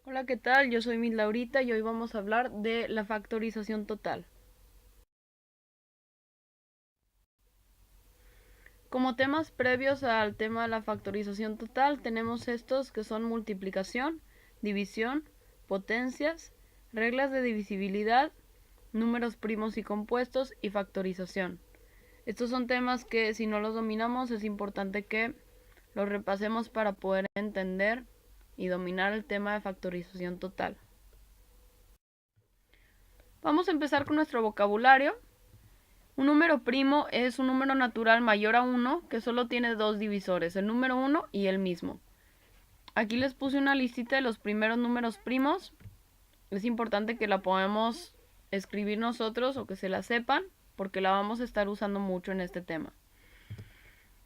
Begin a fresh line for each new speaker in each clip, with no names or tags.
Hola, ¿qué tal? Yo soy Miss Laurita y hoy vamos a hablar de la factorización total. Como temas previos al tema de la factorización total, tenemos estos que son multiplicación, división, potencias, reglas de divisibilidad, números primos y compuestos y factorización. Estos son temas que si no los dominamos es importante que los repasemos para poder entender y dominar el tema de factorización total. Vamos a empezar con nuestro vocabulario. Un número primo es un número natural mayor a 1 que solo tiene dos divisores, el número 1 y el mismo. Aquí les puse una listita de los primeros números primos. Es importante que la podamos escribir nosotros o que se la sepan porque la vamos a estar usando mucho en este tema.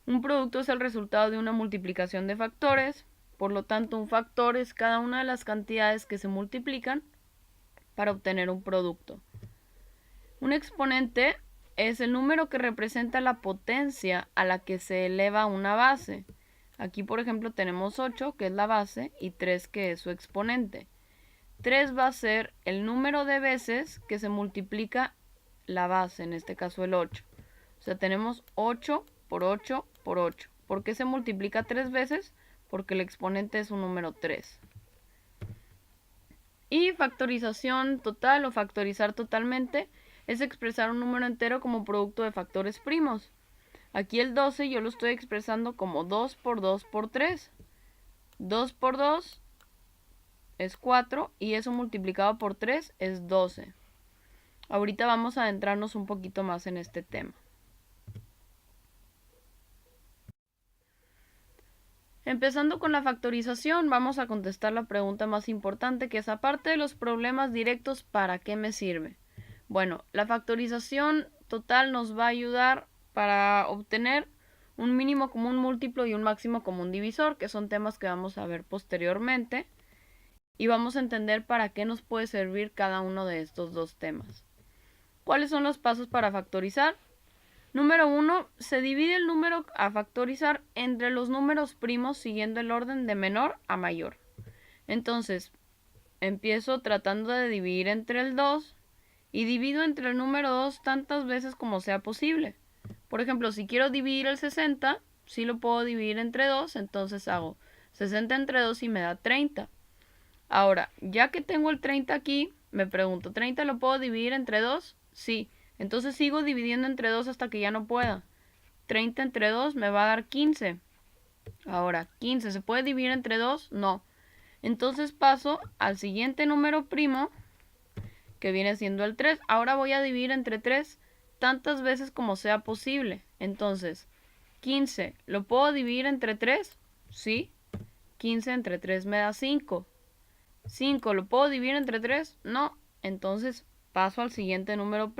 Un producto es el resultado de una multiplicación de factores, por lo tanto un factor es cada una de las cantidades que se multiplican para obtener un producto. Un exponente es el número que representa la potencia a la que se eleva una base. Aquí, por ejemplo, tenemos 8, que es la base, y 3, que es su exponente. 3 va a ser el número de veces que se multiplica la base, en este caso el 8. O sea, tenemos 8 por 8 por 8. ¿Por qué se multiplica 3 veces? Porque el exponente es un número 3. Y factorización total o factorizar totalmente es expresar un número entero como producto de factores primos. Aquí el 12 yo lo estoy expresando como 2 por 2 por 3. 2 por 2 es 4 y eso multiplicado por 3 es 12. Ahorita vamos a adentrarnos un poquito más en este tema. Empezando con la factorización, vamos a contestar la pregunta más importante, que es: aparte de los problemas directos, ¿para qué me sirve? Bueno, la factorización total nos va a ayudar para obtener un mínimo común múltiplo y un máximo común divisor, que son temas que vamos a ver posteriormente, y vamos a entender para qué nos puede servir cada uno de estos dos temas. ¿Cuáles son los pasos para factorizar? Número 1. Se divide el número a factorizar entre los números primos siguiendo el orden de menor a mayor. Entonces, empiezo tratando de dividir entre el 2 y divido entre el número 2 tantas veces como sea posible. Por ejemplo, si quiero dividir el 60, sí lo puedo dividir entre 2, entonces hago 60 entre 2 y me da 30. Ahora, ya que tengo el 30 aquí, me pregunto, ¿30 lo puedo dividir entre 2? Sí. Entonces sigo dividiendo entre 2 hasta que ya no pueda. 30 entre 2 me va a dar 15. Ahora, 15, ¿se puede dividir entre 2? No. Entonces paso al siguiente número primo, que viene siendo el 3. Ahora voy a dividir entre 3 tantas veces como sea posible. Entonces, 15, ¿lo puedo dividir entre 3? Sí. 15 entre 3 me da 5. 5, ¿lo puedo dividir entre 3? No. Entonces paso al siguiente número,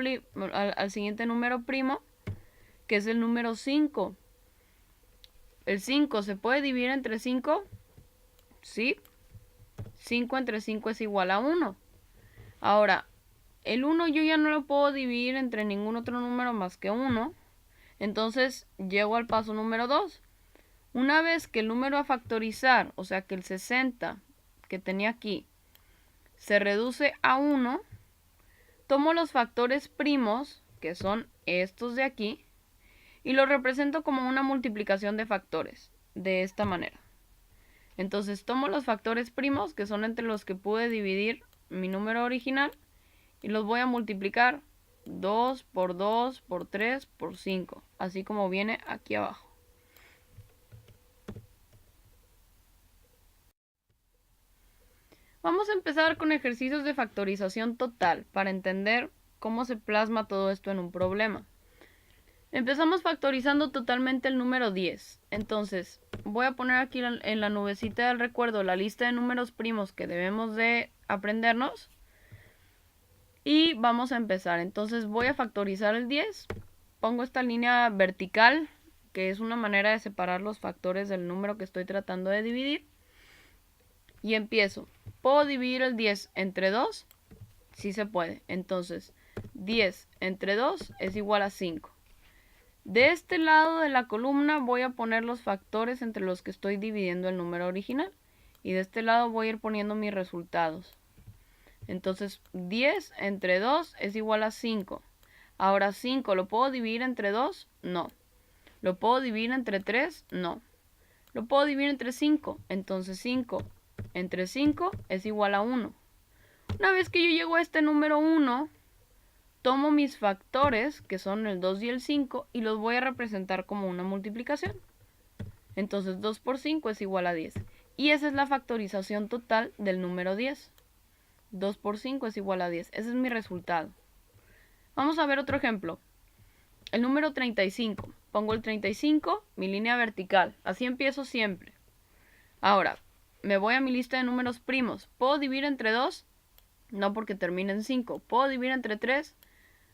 al siguiente número primo, que es el número 5. ¿El 5 se puede dividir entre 5? Sí. 5 entre 5 es igual a 1. Ahora, el 1 yo ya no lo puedo dividir entre ningún otro número más que 1. Entonces llego al paso número 2. Una vez que el número a factorizar, o sea que el 60 que tenía aquí, se reduce a 1, tomo los factores primos, que son estos de aquí, y los represento como una multiplicación de factores, de esta manera. Entonces tomo los factores primos, que son entre los que pude dividir mi número original, y los voy a multiplicar 2 por 2 por 3 por 5, así como viene aquí abajo. Vamos a empezar con ejercicios de factorización total para entender cómo se plasma todo esto en un problema. Empezamos factorizando totalmente el número 10. Entonces, voy a poner aquí en la nubecita del recuerdo la lista de números primos que debemos de aprendernos. Y vamos a empezar. Entonces voy a factorizar el 10. Pongo esta línea vertical, que es una manera de separar los factores del número que estoy tratando de dividir. Y empiezo. ¿Puedo dividir el 10 entre 2? Sí se puede. Entonces, 10 entre 2 es igual a 5. De este lado de la columna voy a poner los factores entre los que estoy dividiendo el número original. Y de este lado voy a ir poniendo mis resultados. Entonces 10 entre 2 es igual a 5. Ahora 5, ¿lo puedo dividir entre 2? No. ¿Lo puedo dividir entre 3? No. ¿Lo puedo dividir entre 5? Entonces 5 entre 5 es igual a 1. Una vez que yo llego a este número 1, tomo mis factores, que son el 2 y el 5, y los voy a representar como una multiplicación. Entonces 2 por 5 es igual a 10. Y esa es la factorización total del número 10. 2 por 5 es igual a 10. Ese es mi resultado. Vamos a ver otro ejemplo. El número 35. Pongo el 35, mi línea vertical. Así empiezo siempre. Ahora, me voy a mi lista de números primos. ¿Puedo dividir entre 2? No, porque termina en 5. ¿Puedo dividir entre 3?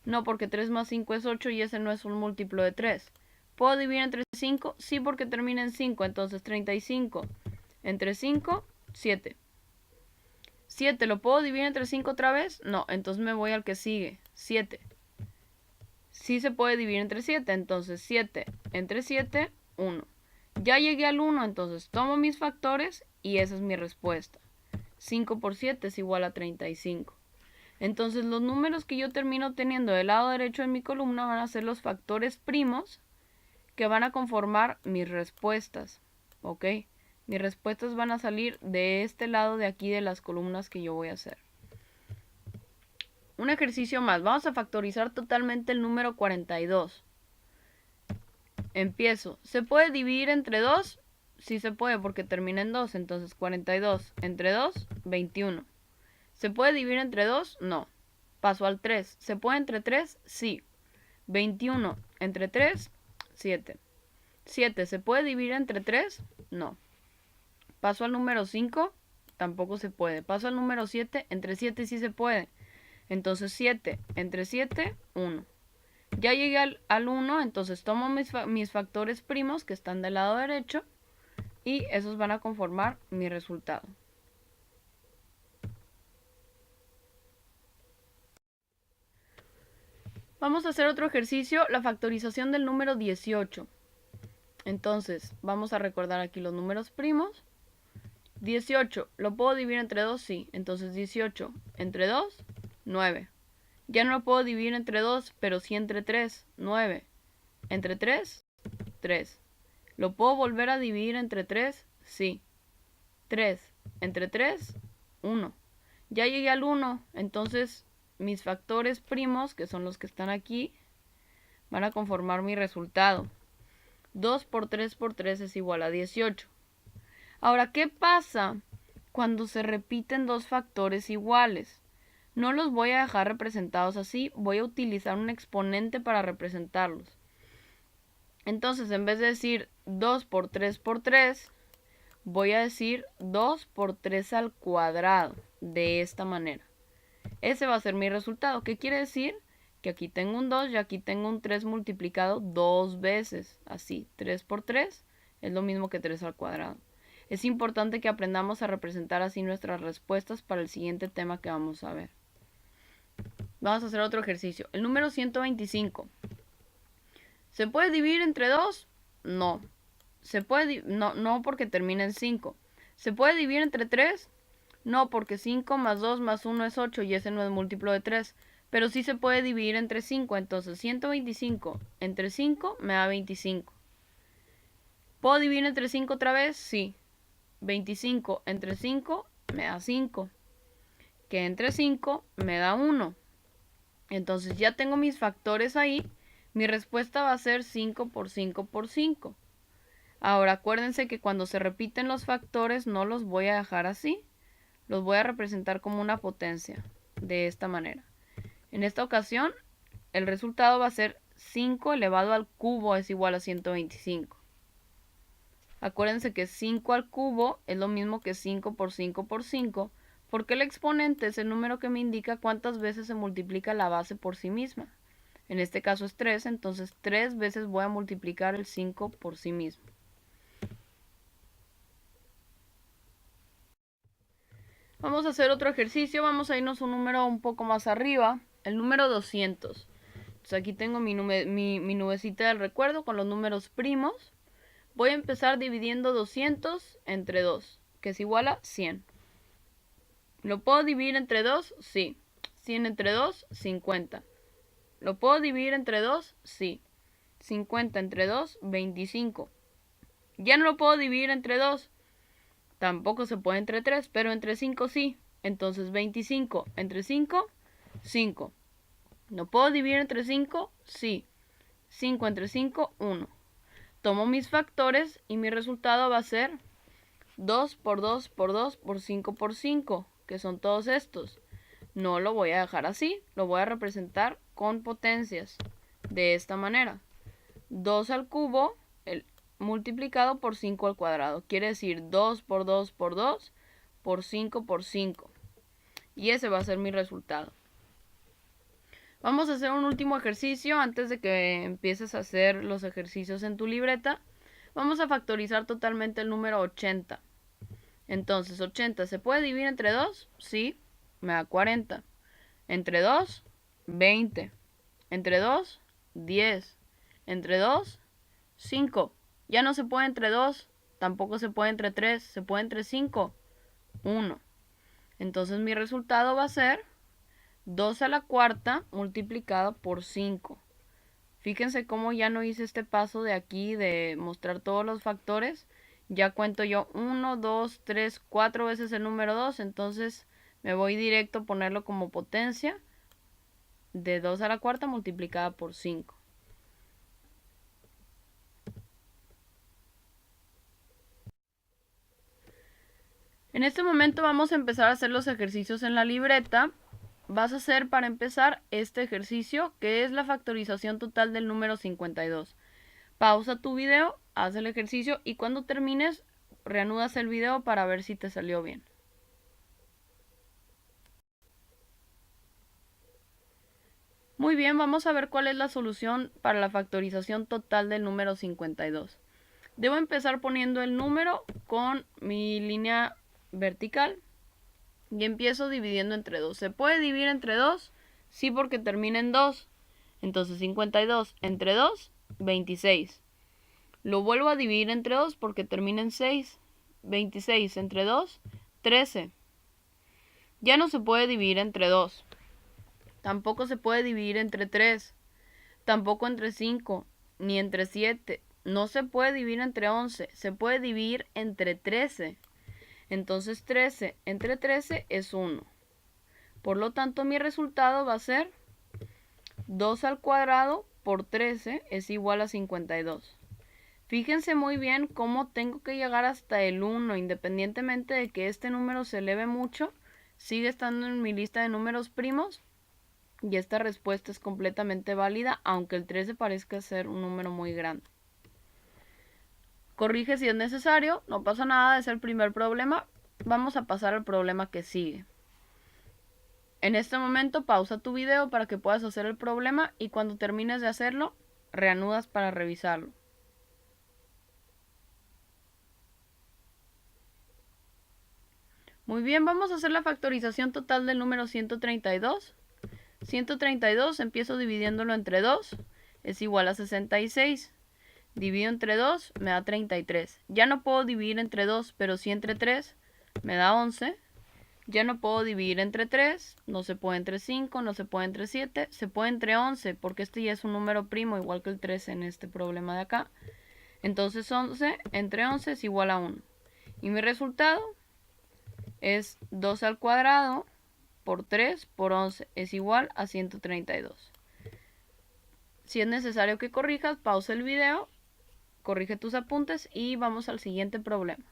No, porque 3 más 5 es 8 y ese no es un múltiplo de 3. ¿Puedo dividir entre 5? Sí, porque termina en 5. Entonces 35 entre 5, 7. 7, ¿lo puedo dividir entre 5 otra vez? No, entonces me voy al que sigue. 7. Sí se puede dividir entre 7, entonces 7 entre 7, 1. Ya llegué al 1, entonces tomo mis factores y esa es mi respuesta. 5 por 7 es igual a 35. Entonces los números que yo termino teniendo del lado derecho de mi columna van a ser los factores primos que van a conformar mis respuestas. ¿Ok? Mis respuestas van a salir de este lado de aquí de las columnas que yo voy a hacer. Un ejercicio más. Vamos a factorizar totalmente el número 42. Empiezo. ¿Se puede dividir entre 2? Sí se puede porque termina en 2. Entonces 42 entre 2, 21. ¿Se puede dividir entre 2? No. Paso al 3. ¿Se puede entre 3? Sí. 21 entre 3, 7. 7. ¿Se puede dividir entre 3? No. Paso al número 5. Tampoco se puede. Paso al número 7. Entre 7 sí se puede. Entonces 7 entre 7, 1. Ya llegué al 1, entonces tomo mis factores primos que están del lado derecho y esos van a conformar mi resultado. Vamos a hacer otro ejercicio, la factorización del número 18. Entonces, vamos a recordar aquí los números primos. 18, ¿lo puedo dividir entre 2? Sí. Entonces 18 entre 2, 9. Ya no lo puedo dividir entre 2, pero sí entre 3, 9. Entre 3, 3. ¿Lo puedo volver a dividir entre 3? Sí. 3 entre 3, 1. Ya llegué al 1, entonces mis factores primos, que son los que están aquí, van a conformar mi resultado. 2 por 3 por 3 es igual a 18. Ahora, ¿qué pasa cuando se repiten dos factores iguales? No los voy a dejar representados así, voy a utilizar un exponente para representarlos. Entonces, en vez de decir 2 por 3 por 3, voy a decir 2 por 3 al cuadrado, de esta manera. Ese va a ser mi resultado. ¿Qué quiere decir? Que aquí tengo un 2 y aquí tengo un 3 multiplicado dos veces. Así, 3 por 3 es lo mismo que 3 al cuadrado. Es importante que aprendamos a representar así nuestras respuestas para el siguiente tema que vamos a ver. Vamos a hacer otro ejercicio. El número 125. ¿Se puede dividir entre 2? No. No porque termina en 5. ¿Se puede dividir entre 3? No, porque 5 más 2 más 1 es 8 y ese no es múltiplo de 3. Pero sí se puede dividir entre 5. Entonces 125 entre 5 me da 25. ¿Puedo dividir entre 5 otra vez? Sí. 25 entre 5 me da 5. Que entre 5 me da 1. Entonces ya tengo mis factores ahí. Mi respuesta va a ser 5 por 5 por 5. Ahora acuérdense que cuando se repiten los factores no los voy a dejar así. Los voy a representar como una potencia. De esta manera. En esta ocasión el resultado va a ser 5 elevado al cubo es igual a 125. Acuérdense que 5 al cubo es lo mismo que 5 por 5 por 5, porque el exponente es el número que me indica cuántas veces se multiplica la base por sí misma. En este caso es 3, entonces 3 veces voy a multiplicar el 5 por sí mismo. Vamos a hacer otro ejercicio, vamos a irnos un número un poco más arriba, el número 200. Entonces aquí tengo mi nubecita del recuerdo con los números primos. Voy a empezar dividiendo 200 entre 2. que es igual a 100. ¿Lo puedo dividir entre 2? Sí. 100 entre 2, 50. ¿Lo puedo dividir entre 2? Sí. 50 entre 2, 25. ¿Ya no lo puedo dividir entre 2? Tampoco se puede entre 3, pero entre 5 sí. Entonces 25 entre 5, 5. ¿No puedo dividir entre 5? Sí. 5 entre 5, 1. Tomo mis factores y mi resultado va a ser 2 por 2 por 2 por 5 por 5, que son todos estos. No lo voy a dejar así, lo voy a representar con potencias, de esta manera. 2 al cubo multiplicado por 5 al cuadrado. Quiere decir 2 por 2 por 2 por 5 por 5. Y ese va a ser mi resultado. Vamos a hacer un último ejercicio antes de que empieces a hacer los ejercicios en tu libreta. Vamos a factorizar totalmente el número 80. Entonces, 80 ¿se puede dividir entre 2? Sí, me da 40. Entre 2, 20. Entre 2, 10. Entre 2, 5. Ya no se puede entre 2, tampoco se puede entre 3, se puede entre 5, 1. Entonces mi resultado va a ser 2 a la cuarta multiplicado por 5. Fíjense cómo ya no hice este paso de aquí de mostrar todos los factores. Ya cuento yo 1, 2, 3, 4 veces el número 2. Entonces me voy directo a ponerlo como potencia de 2 a la cuarta multiplicada por 5. En este momento vamos a empezar a hacer los ejercicios en la libreta. Vas a hacer para empezar este ejercicio, que es la factorización total del número 52. Pausa tu video, haz el ejercicio y cuando termines, reanudas el video para ver si te salió bien. Muy bien, vamos a ver cuál es la solución para la factorización total del número 52. Debo empezar poniendo el número con mi línea vertical y empiezo dividiendo entre 2. ¿Se puede dividir entre 2? Sí, porque termina en 2. Entonces 52 entre 2, 26. Lo vuelvo a dividir entre 2 porque termina en 6. 26 entre 2, 13. Ya no se puede dividir entre 2. Tampoco se puede dividir entre 3. Tampoco entre 5, ni entre 7. No se puede dividir entre 11. Se puede dividir entre 13. Entonces 13 entre 13 es 1. Por lo tanto, mi resultado va a ser 2 al cuadrado por 13 es igual a 52. Fíjense muy bien cómo tengo que llegar hasta el 1, independientemente de que este número se eleve mucho, sigue estando en mi lista de números primos y esta respuesta es completamente válida, aunque el 13 parezca ser un número muy grande. Corrige si es necesario, no pasa nada, es el primer problema. Vamos a pasar al problema que sigue. En este momento pausa tu video para que puedas hacer el problema y cuando termines de hacerlo, reanudas para revisarlo. Muy bien, vamos a hacer la factorización total del número 132. 132 empiezo dividiéndolo entre 2, es igual a 66. Divido entre 2, me da 33. Ya no puedo dividir entre 2, pero sí entre 3, me da 11. Ya no puedo dividir entre 3, no se puede entre 5, no se puede entre 7, se puede entre 11, porque este ya es un número primo, igual que el 13 en este problema de acá. Entonces 11 entre 11 es igual a 1. Y mi resultado es 2 al cuadrado por 3 por 11 es igual a 132. Si es necesario que corrijas, pausa el video, corrige tus apuntes y vamos al siguiente problema.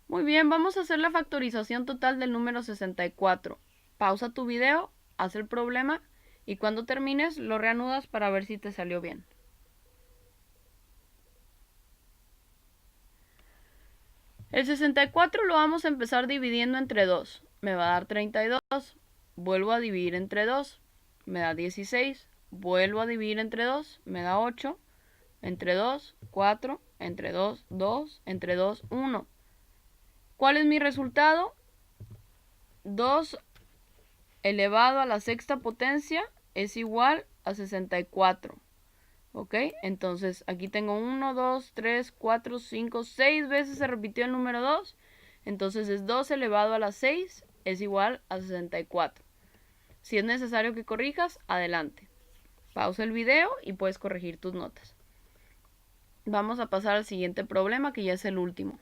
Muy bien, vamos a hacer la factorización total del número 64. Pausa tu video, haz el problema y cuando termines lo reanudas para ver si te salió bien. El 64 lo vamos a empezar dividiendo entre 2. Me va a dar 32. Vuelvo a dividir entre 2. Me da 16. Vuelvo a dividir entre 2. Me da 8. Entre 2, 4. Entre 2, 2. Entre 2, 1. ¿Cuál es mi resultado? 2 elevado a la sexta potencia es igual a 64. ¿Ok? Entonces aquí tengo 1, 2, 3, 4, 5, 6 veces se repitió el número 2. Entonces es 2 elevado a la 6 es igual a 64. Si es necesario que corrijas, adelante. Pausa el video y puedes corregir tus notas. Vamos a pasar al siguiente problema, que ya es el último.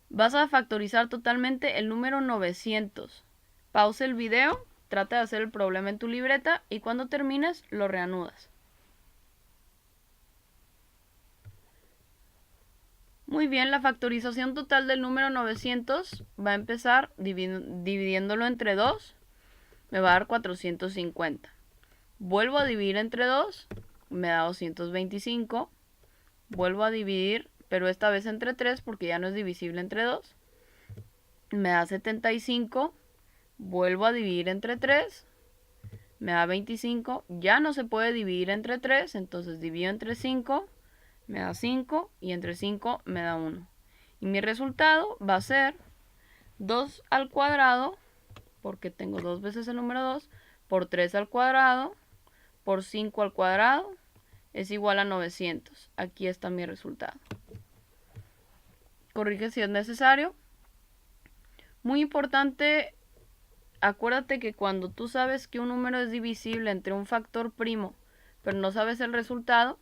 Vas a factorizar totalmente el número 900. Pausa el video, trata de hacer el problema en tu libreta y cuando termines lo reanudas. Muy bien, la factorización total del número 900 va a empezar dividiéndolo entre 2. Me va a dar 450. Vuelvo a dividir entre 2. Me da 225. Vuelvo a dividir, pero esta vez entre 3 porque ya no es divisible entre 2. Me da 75. Vuelvo a dividir entre 3. Me da 25. Ya no se puede dividir entre 3, entonces divido entre 5. Me da 5 y entre 5 me da 1. Y mi resultado va a ser 2 al cuadrado, porque tengo 2 veces el número 2, por 3 al cuadrado, por 5 al cuadrado, es igual a 900. Aquí está mi resultado. Corrige si es necesario. Muy importante, acuérdate que cuando tú sabes que un número es divisible entre un factor primo, pero no sabes el resultado,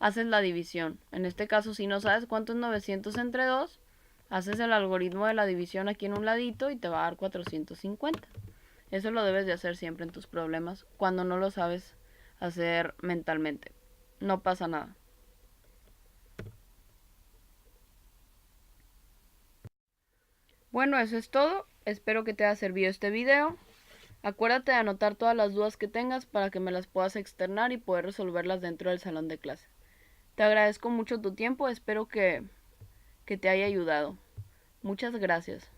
haces la división. En este caso, si no sabes cuánto es 900 entre 2, haces el algoritmo de la división aquí en un ladito y te va a dar 450. Eso lo debes de hacer siempre en tus problemas cuando no lo sabes hacer mentalmente. No pasa nada. Bueno, eso es todo. Espero que te haya servido este video. Acuérdate de anotar todas las dudas que tengas para que me las puedas externar y poder resolverlas dentro del salón de clase. Te agradezco mucho tu tiempo, espero que te haya ayudado. Muchas gracias.